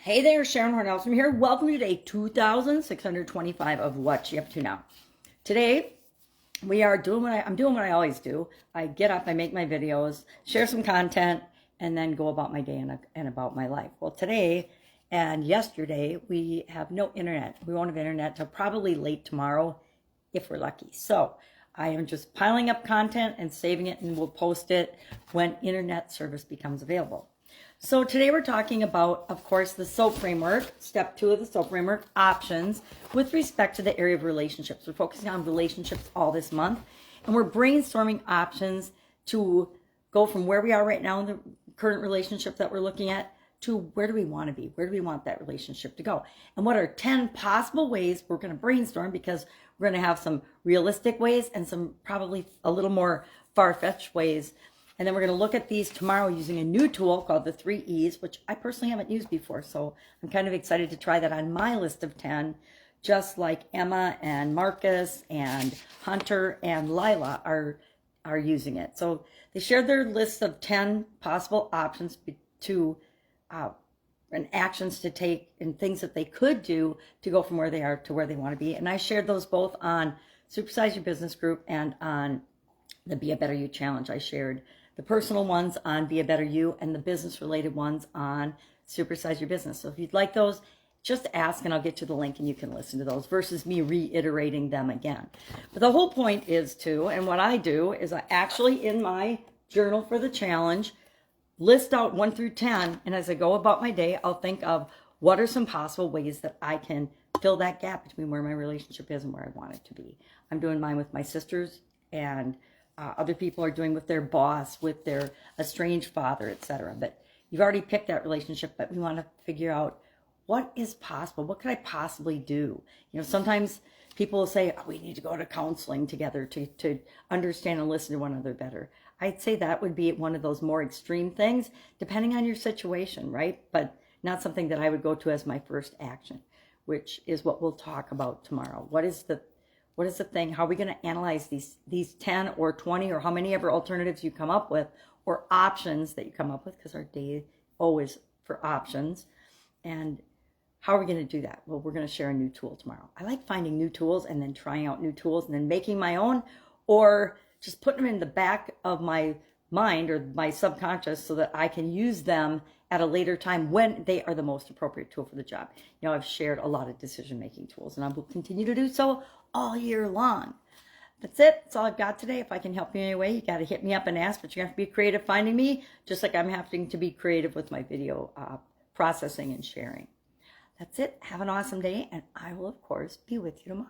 Hey there, Sharon Horne-Ellstrom here. Welcome to day 2625 of What You Up To Now. Today, we are doing I'm doing what I always do. I get up, I make my videos, share some content, and then go about my day and about my life. Well, today and yesterday, we have no internet. We won't have internet till probably late tomorrow, if we're lucky. So I am just piling up content and saving it, and we'll post it when internet service becomes available. So today we're talking about, of course, the SOAP framework, step 2 of the SOAP framework, options with respect to the area of relationships. We're focusing on relationships all this month, and we're brainstorming options to go from where we are right now in the current relationship that we're looking at to where do we want to be? Where do we want that relationship to go? And what are 10 possible ways we're going to brainstorm, because we're going to have some realistic ways and some probably a little more far-fetched ways. And then we're going to look at these tomorrow using a new tool called the 3 E's, which I personally haven't used before. So I'm kind of excited to try that on my list of 10, just like Emma and Marcus and Hunter and Lila are using it. So they shared their list of 10 possible options to and actions to take and things that they could do to go from where they are to where they want to be. And I shared those both on Supersize Your Business group and on the Be a Better You challenge. I shared the personal ones on Be a Better You and the business related ones on Supersize Your Business. So if you'd like those, just ask and I'll get you the link and you can listen to those versus me reiterating them again. But the whole point is and what I do is I actually, in my journal for the challenge, list out 1 through 10. And as I go about my day, I'll think of what are some possible ways that I can fill that gap between where my relationship is and where I want it to be. I'm doing mine with my sisters, and other people are doing with their boss, with their estranged father, etc. But you've already picked that relationship, but we want to figure out what is possible. What could I possibly do? You know, sometimes people will say, oh, we need to go to counseling together to understand and listen to one another better. I'd say that would be one of those more extreme things, depending on your situation, right? But not something that I would go to as my first action, which is what we'll talk about tomorrow. What is the thing? How are we going to analyze these 10 or 20 or how many ever alternatives you come up with or options that you come up with, because our day always for options. And how are we going to do that? Well, we're going to share a new tool tomorrow. I like finding new tools and then trying out new tools and then making my own, or just putting them in the back of my mind or my subconscious so that I can use them at a later time when they are the most appropriate tool for the job. You know, I've shared a lot of decision-making tools and I will continue to do so all year long. That's it. That's all I've got today. If I can help you in any way, you got to hit me up and ask, but you have to be creative finding me, just like I'm having to be creative with my video processing and sharing. That's it. Have an awesome day, and I will, of course, be with you tomorrow.